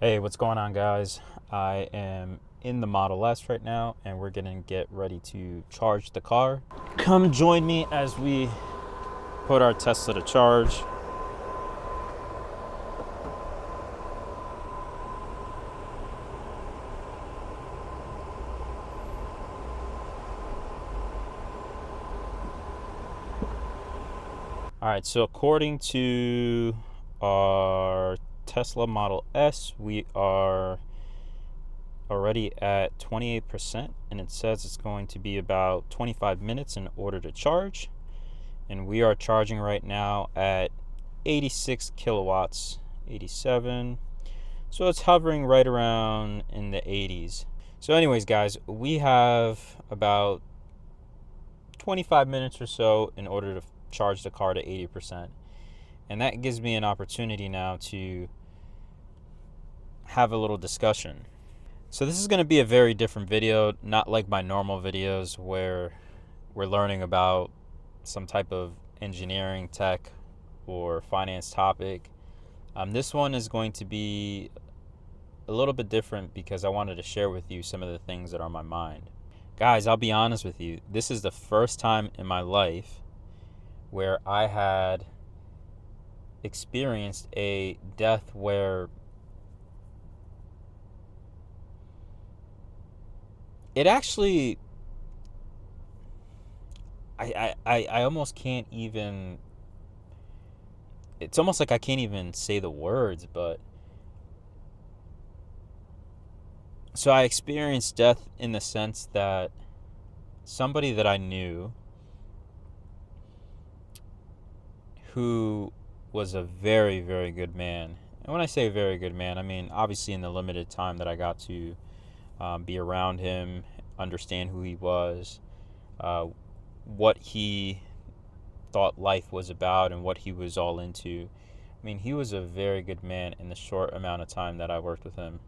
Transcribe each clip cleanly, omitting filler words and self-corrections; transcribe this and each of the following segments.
Hey, what's going on, guys? I am in the Model S right now, and we're gonna get ready to charge the car. Come join me as we put our Tesla to charge. All right, so according to our Tesla Model S, we are already at 28%, and it says it's going to be about 25 minutes in order to charge. And we are charging right now at 86 kilowatts, 87. So it's hovering right around in the 80s. So anyways, guys, we have about 25 minutes or so in order to charge the car to 80%. And that gives me an opportunity now to have a little discussion. So this is going to be a very different video, not like my normal videos where we're learning about some type of engineering, tech, or finance topic. This one is going to be a little bit different because I wanted to share with you some of the things that are on my mind. Guys, I'll be honest with you. This is the first time in my life where I had experienced a death where it actually, I almost can't even, it's almost like I can't even say the words, but so I experienced death in the sense that somebody that I knew who was a very, very good man. And when I say very good man, I mean obviously in the limited time that I got to be around him, understand who he was, what he thought life was about, and what he was all into. I mean, he was a very good man in the short amount of time that I worked with him.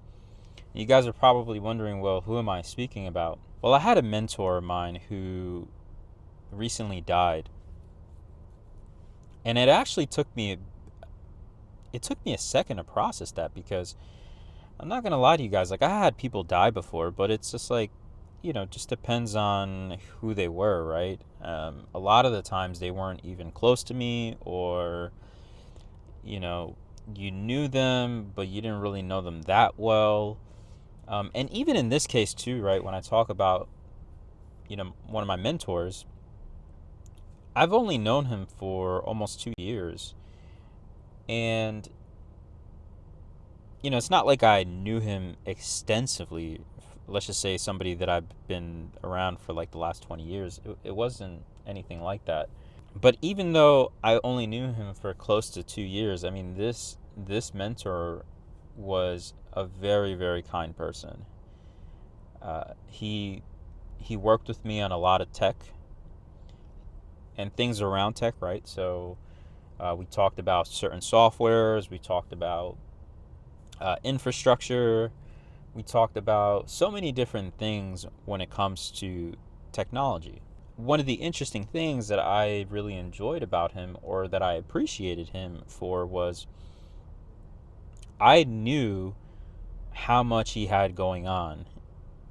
You guys are probably wondering, well, who am I speaking about? Well, I had a mentor of mine who recently died. And it actually took me a second to process that, because I'm not going to lie to you guys, like, I had people die before, but it's just like, just depends on who they were, right? A lot of the times they weren't even close to me, or, you knew them, but you didn't really know them that well. And even in this case too, right, when I talk about, one of my mentors, I've only known him for almost 2 years. And, it's not like I knew him extensively. Let's just say somebody that I've been around for like the last 20 years. It wasn't anything like that. But even though I only knew him for close to 2 years, I mean, this mentor was a very, very kind person. He worked with me on a lot of tech and things around tech, right? So we talked about certain softwares. We talked about infrastructure. We talked about so many different things when it comes to technology. One of the interesting things that I really enjoyed about him, or that I appreciated him for, was I knew how much he had going on,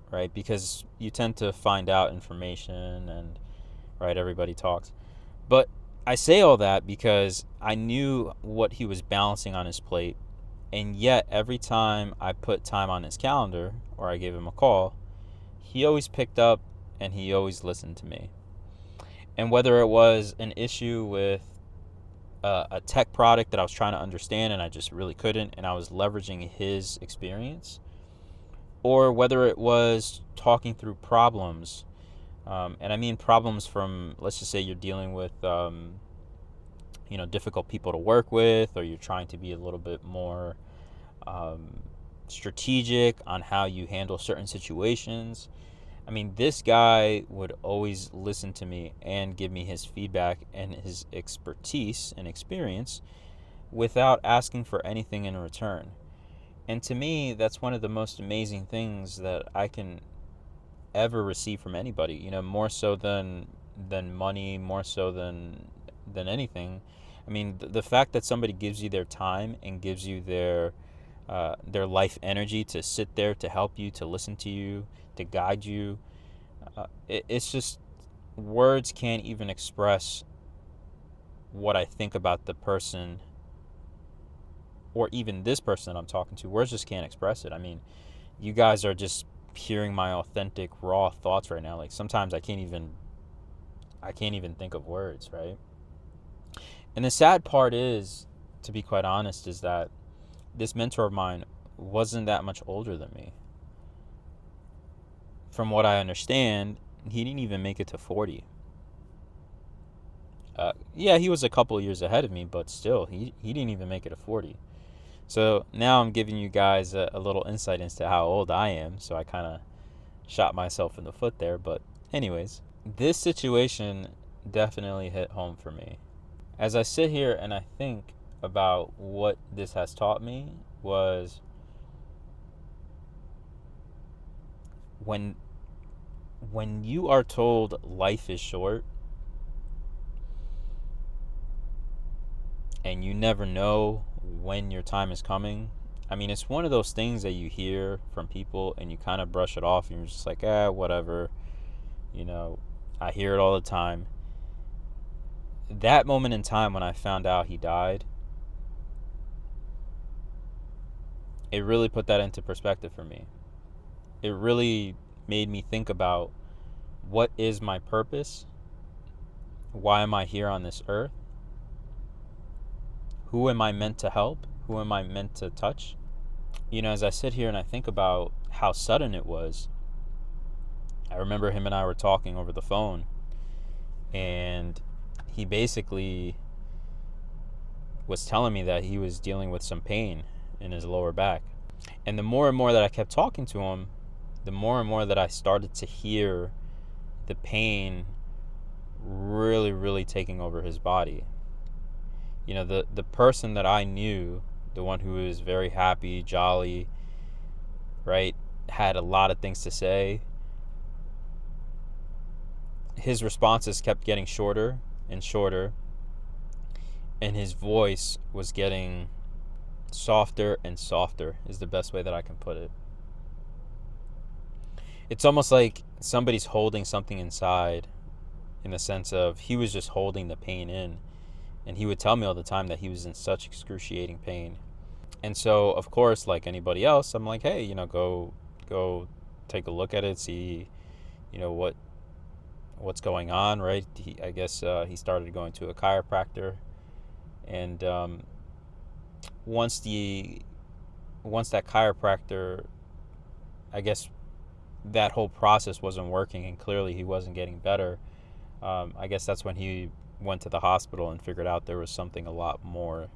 right? Because you tend to find out information, and, right, everybody talks. But I say all that because I knew what he was balancing on his plate. And yet, every time I put time on his calendar or I gave him a call, he always picked up and he always listened to me. And whether it was an issue with a tech product that I was trying to understand and I just really couldn't, and I was leveraging his experience, or whether it was talking through problems, and I mean problems from, let's just say you're dealing with, difficult people to work with, or you're trying to be a little bit more strategic on how you handle certain situations. I mean, this guy would always listen to me and give me his feedback and his expertise and experience without asking for anything in return. And to me, that's one of the most amazing things that I can ever receive from anybody, more so than money, more so than anything. I mean, the fact that somebody gives you their time and gives you their their life energy to sit there, to help you, to listen to you, to guide you. It's just, words can't even express what I think about the person, or even this person that I'm talking to. Words just can't express it. I mean, you guys are just hearing my authentic, raw thoughts right now. Like, sometimes I can't even think of words, right? And the sad part is, to be quite honest, is that this mentor of mine wasn't that much older than me. From what I understand, he didn't even make it to 40. Yeah, he was a couple years ahead of me, but still, he didn't even make it to 40. So now I'm giving you guys a little insight into how old I am. So I kind of shot myself in the foot there. But anyways, this situation definitely hit home for me. As I sit here and I think about what this has taught me, was when you are told life is short and you never know when your time is coming. I mean, it's one of those things that you hear from people and you kind of brush it off and you're just like, whatever. I hear it all the time. That moment in time when I found out he died, it really put that into perspective for me. It really made me think about, what is my purpose? Why am I here on this earth? Who am I meant to help? Who am I meant to touch? As I sit here and I think about how sudden it was, I remember him and I were talking over the phone, and he basically was telling me that he was dealing with some pain in his lower back. And the more and more that I kept talking to him, the more and more that I started to hear the pain really, really taking over his body. The person that I knew, the one who was very happy, jolly, right, had a lot of things to say, his responses kept getting shorter and shorter, and his voice was getting softer and softer, is the best way that I can put it. It's almost like somebody's holding something inside, in the sense of, he was just holding the pain in. And he would tell me all the time that he was in such excruciating pain. And so, of course, like anybody else, I'm like, hey, go take a look at it, see, what's going on, right? I guess he started going to a chiropractor. And once that chiropractor, I guess that whole process wasn't working and clearly he wasn't getting better, I guess that's when he went to the hospital and figured out there was something a lot more.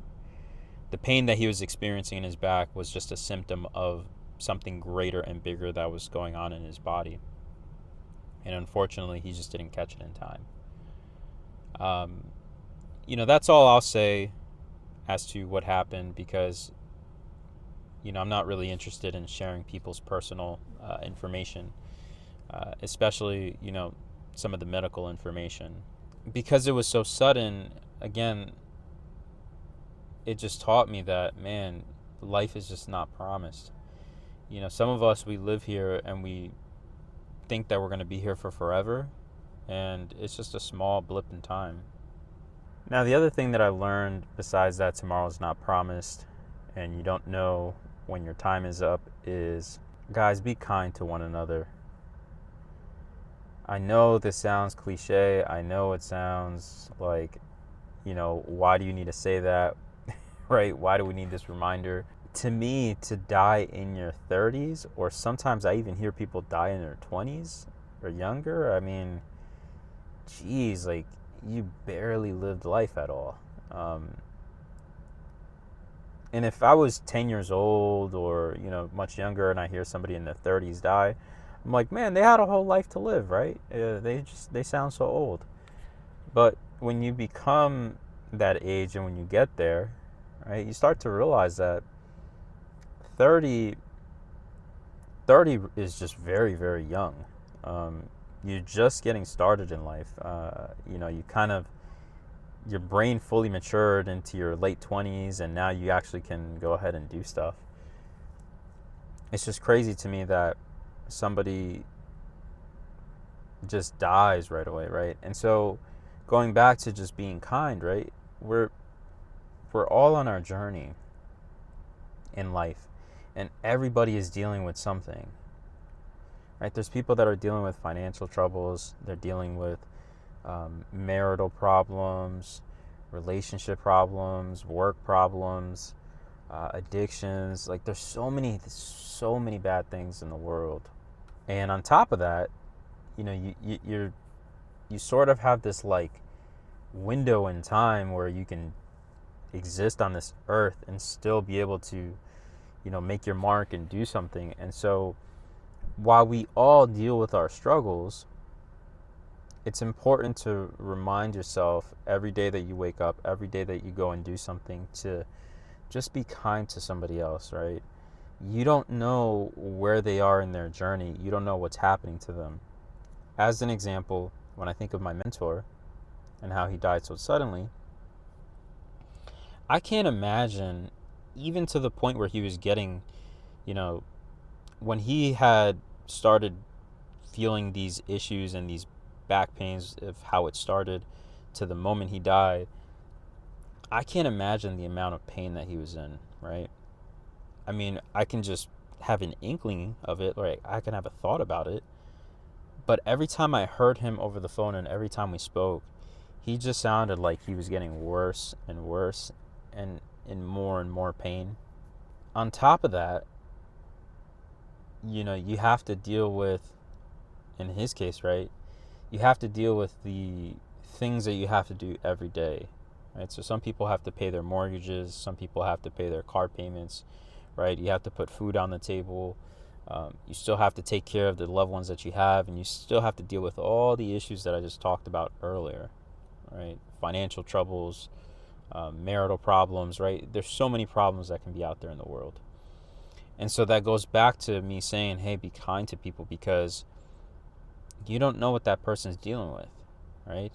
The pain that he was experiencing in his back was just a symptom of something greater and bigger that was going on in his body. And unfortunately, he just didn't catch it in time. That's all I'll say as to what happened, because, I'm not really interested in sharing people's personal information, especially, some of the medical information. Because it was so sudden, again, it just taught me that, man, life is just not promised. Some of us, we live here and we think that we're going to be here for forever, and it's just a small blip in time. Now, the other thing that I learned, besides that tomorrow's not promised and you don't know when your time is up, is, guys, be kind to one another. I know this sounds cliche. I know it sounds like, why do you need to say that? Right? Why do we need this reminder? To me, to die in your 30s, or sometimes I even hear people die in their 20s or younger, I mean, geez, like, you barely lived life at all. And if I was 10 years old or, much younger, and I hear somebody in their 30s die, I'm like, man, they had a whole life to live, right? They sound so old. But when you become that age and when you get there, right, you start to realize that 30 is just very, very young. You're just getting started in life. Your brain fully matured into your late 20s, and now you actually can go ahead and do stuff. it's just crazy to me that somebody just dies right away, right? And so going back to just being kind, right? We're we're all on our journey in life, and everybody is dealing with something, right? There's people that are dealing with financial troubles, they're dealing with marital problems, relationship problems, work problems, addictions. Like there's so many bad things in the world, and on top of that, you sort of have this like window in time where you can exist on this earth and still be able to make your mark and do something. And so while we all deal with our struggles, it's important to remind yourself every day that you wake up, every day that you go and do something, to just be kind to somebody else, right? You don't know where they are in their journey. You don't know what's happening to them. As an example, when I think of my mentor and how he died so suddenly, I can't imagine, even to the point where he was getting, you know, when he had started feeling these issues and these back pains of how it started to the moment he died, I can't imagine the amount of pain that he was in, right? I mean, I can just have an inkling of it, right? I can have a thought about it. But every time I heard him over the phone and every time we spoke, he just sounded like he was getting worse and worse and in more and more pain. On top of that, you have to deal with, in his case, right? You have to deal with the things that you have to do every day, right? So some people have to pay their mortgages, some people have to pay their car payments, right? You have to put food on the table. You still have to take care of the loved ones that you have, and you still have to deal with all the issues that I just talked about earlier, right? Financial troubles, marital problems, right? There's so many problems that can be out there in the world. And so that goes back to me saying, hey, be kind to people, because you don't know what that person's dealing with, right?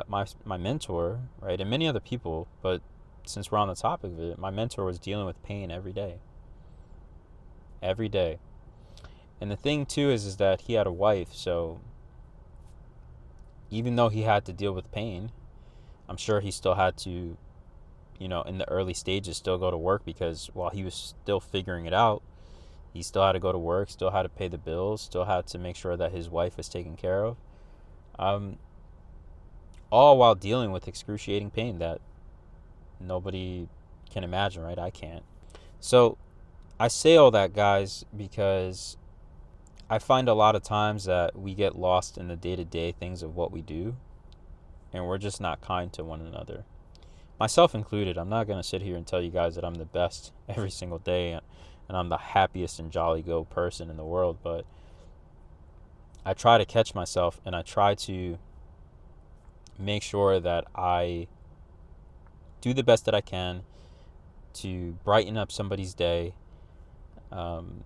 My mentor, right, and many other people, but since we're on the topic of it, my mentor was dealing with pain every day. And the thing too is that he had a wife, so even though he had to deal with pain, I'm sure he still had to, in the early stages, still go to work, because while he was still figuring it out, he still had to go to work, still had to pay the bills, still had to make sure that his wife was taken care of. Um, all while dealing with excruciating pain that nobody can imagine, right? I can't. So I say all that, guys, because I find a lot of times that we get lost in the day-to-day things of what we do, and we're just not kind to one another. Myself included. I'm not going to sit here and tell you guys that I'm the best every single day and I'm the happiest and jolly go person in the world, but I try to catch myself, and I try to make sure that I do the best that I can to brighten up somebody's day, um,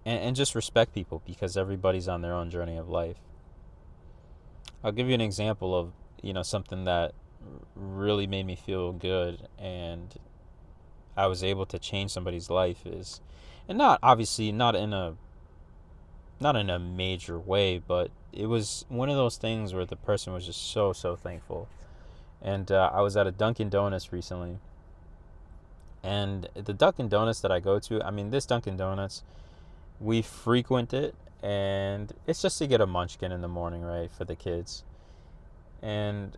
and just respect people, because everybody's on their own journey of life. I'll give you an example of something that really made me feel good, and I was able to change somebody's life is, and not obviously not in a major way, but it was one of those things where the person was just so thankful. And I was at a Dunkin' Donuts recently, and the Dunkin' Donuts that I go to, I mean, this Dunkin' Donuts, we frequent it, and it's just to get a munchkin in the morning, right, for the kids. And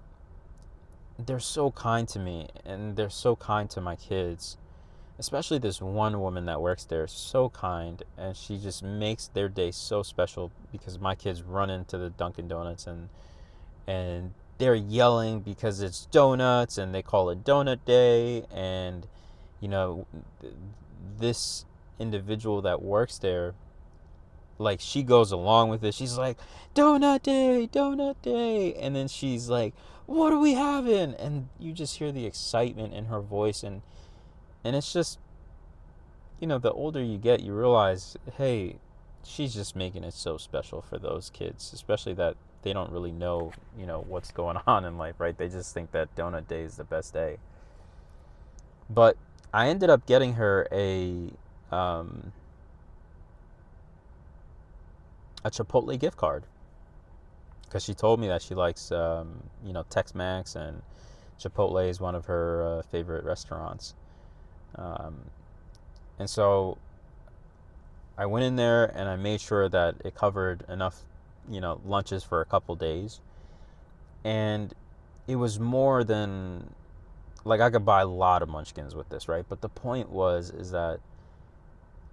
they're so kind to me, and they're so kind to my kids, especially this one woman that works there, so kind, and she just makes their day so special, because my kids run into the Dunkin' Donuts, and they're yelling because it's donuts, and they call it donut day. And you know this individual that works there, like, she goes along with it. She's like, donut day, donut day. And then she's like, what are we having? And you just hear the excitement in her voice. And it's just, the older you get, you realize, hey, she's just making it so special for those kids, especially that they don't really know, what's going on in life, right? They just think that donut day is the best day. But I ended up getting her a Chipotle gift card because she told me that she likes Tex-Mex, and Chipotle is one of her favorite restaurants. Um, and so I went in there and I made sure that it covered enough, lunches for a couple days. And it was more than, like, I could buy a lot of munchkins with this, right? But the point is that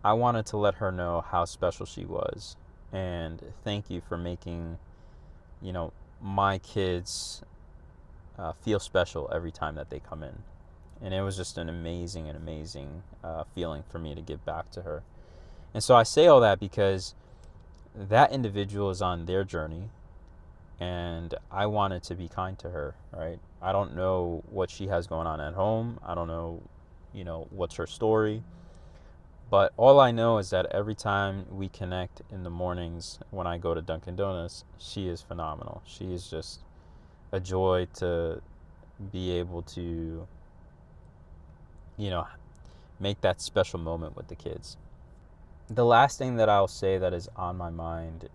I wanted to let her know how special she was. And thank you for making, my kids feel special every time that they come in. And it was just an amazing feeling for me to give back to her. And so I say all that because that individual is on their journey, and I wanted to be kind to her, right? I don't know what she has going on at home. I don't know, what's her story. But all I know is that every time we connect in the mornings when I go to Dunkin' Donuts, she is phenomenal. She is just a joy to be able to, make that special moment with the kids. The last thing that I'll say that is on my mind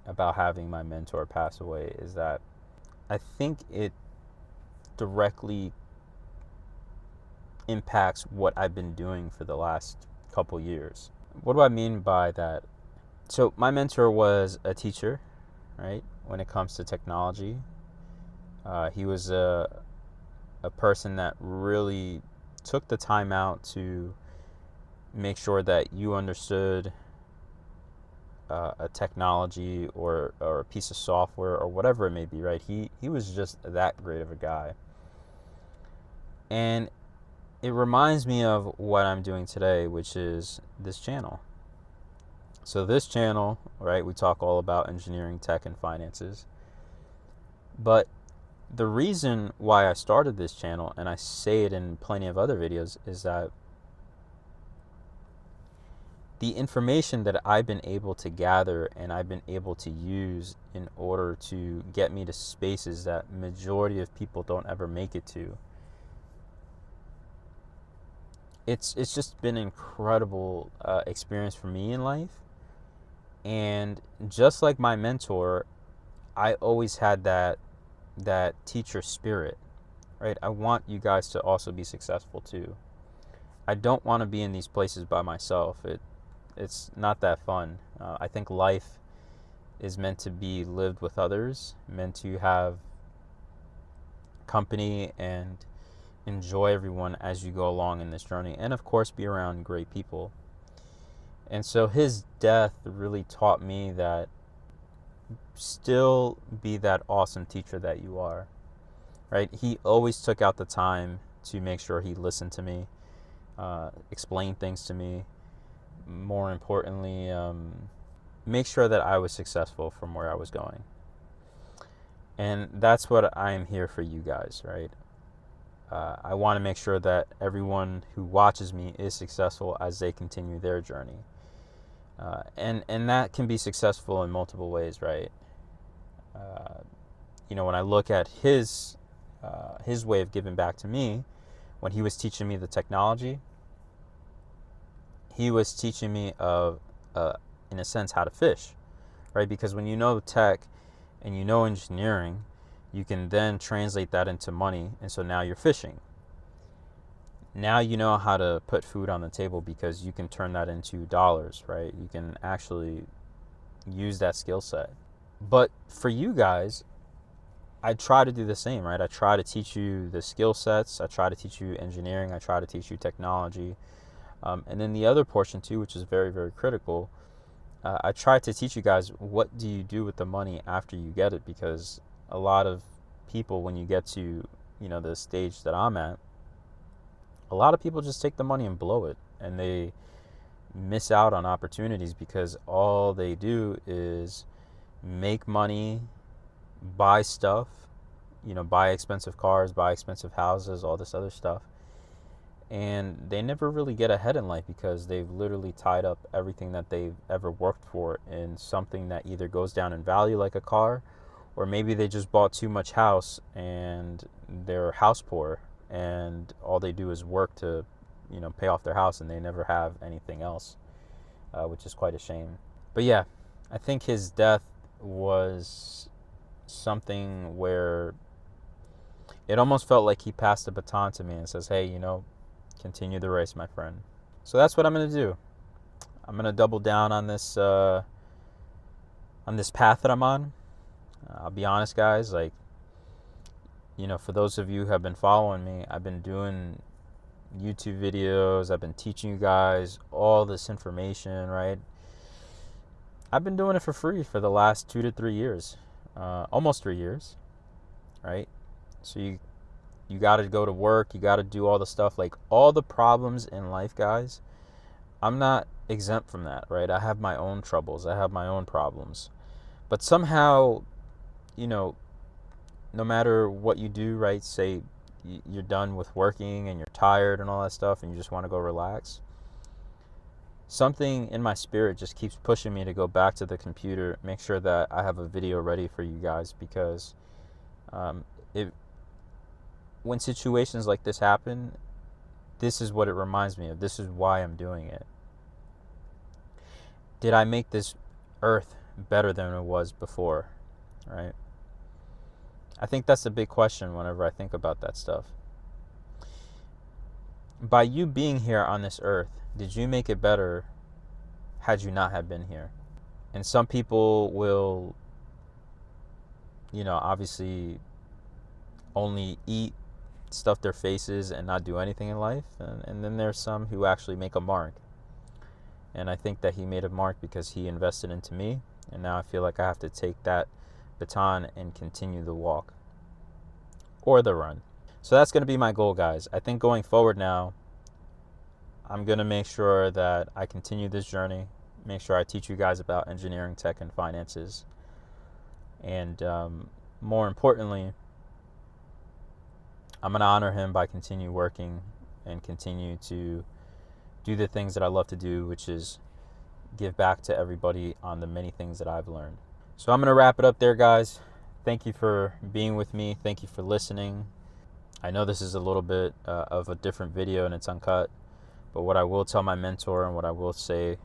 about having my mentor pass away is that I think it directly impacts what I've been doing for the last couple years. What do I mean by that? So my mentor was a teacher, right? When it comes to technology, he was a person that really took the time out to make sure that you understood a technology or a piece of software or whatever it may be, right? He was just that great of a guy. And it reminds me of what I'm doing today, which is this channel. So this channel, right, we talk all about engineering, tech, and finances. But the reason why I started this channel, and I say it in plenty of other videos, is that the information that I've been able to gather and I've been able to use in order to get me to spaces that majority of people don't ever make it to, it's just been an incredible experience for me in life. And just like my mentor, I always had that teacher spirit, right? I want you guys to also be successful too. I don't want to be in these places by myself. It's not that fun. I think life is meant to be lived with others, meant to have company and enjoy everyone as you go along in this journey, and of course be around great people. And so his death really taught me that still be that awesome teacher that you are, right? He always took out the time to make sure he listened to me, explain things to me, more importantly, make sure that I was successful from where I was going. And that's what I am here for you guys, right? I want to make sure that everyone who watches me is successful as they continue their journey. And that can be successful in multiple ways, right? When I look at his way of giving back to me, when he was teaching me the technology, he was teaching me in a sense, how to fish, right? Because when you know tech and you know engineering, you can then translate that into money. And so now you're fishing. Now you know how to put food on the table because you can turn that into dollars, right? You can actually use that skill set. But for you guys, I try to do the same, right? I try to teach you the skill sets. I try to teach you engineering. I try to teach you technology. And then the other portion too, which is very, very critical, I try to teach you guys, what do you do with the money after you get it? Because a lot of people, when you get to, the stage that I'm at, a lot of people just take the money and blow it, and they miss out on opportunities because all they do is make money, buy stuff, buy expensive cars, buy expensive houses, all this other stuff. And they never really get ahead in life because they've literally tied up everything that they've ever worked for in something that either goes down in value, like a car, or maybe they just bought too much house and they're house poor and all they do is work to pay off their house and they never have anything else, which is quite a shame. But yeah, I think his death was something where it almost felt like he passed the baton to me and says, hey, continue the race, my friend. So that's what I'm going to do. I'm going to double down on this path that I'm on. I'll be honest, guys, like, for those of you who have been following me, I've been doing YouTube videos. I've been teaching you guys all this information, right? I've been doing it for free for the last 2 to 3 years, almost 3 years, right? So you got to go to work. You got to do all the stuff, like all the problems in life, guys. I'm not exempt from that, right? I have my own troubles. I have my own problems. But somehow, no matter what you do, right? Say you're done with working and you're tired and all that stuff and you just want to go relax. Something in my spirit just keeps pushing me to go back to the computer, make sure that I have a video ready for you guys, because when situations like this happen, this is what it reminds me of. This is why I'm doing it. Did I make this earth better than it was before, right? I think that's a big question whenever I think about that stuff. By you being here on this earth, did you make it better had you not have been here? And some people will, obviously only eat, stuff their faces, and not do anything in life. And then there's some who actually make a mark. And I think that he made a mark because he invested into me. And now I feel like I have to take that baton and continue the walk or the run. So that's going to be my goal, guys. I think going forward now, I'm going to make sure that I continue this journey, make sure I teach you guys about engineering, tech, and finances. And more importantly, I'm going to honor him by continue working and continue to do the things that I love to do, which is give back to everybody on the many things that I've learned. So I'm going to wrap it up there, guys. Thank you for being with me. Thank you for listening. I know this is a little bit of a different video and it's uncut, but what I will tell my mentor and what I will say,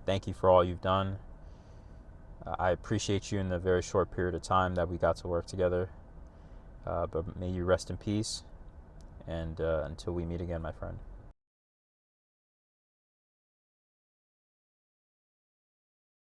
thank you for all you've done. I appreciate you in the very short period of time that we got to work together. But may you rest in peace, and until we meet again, my friend.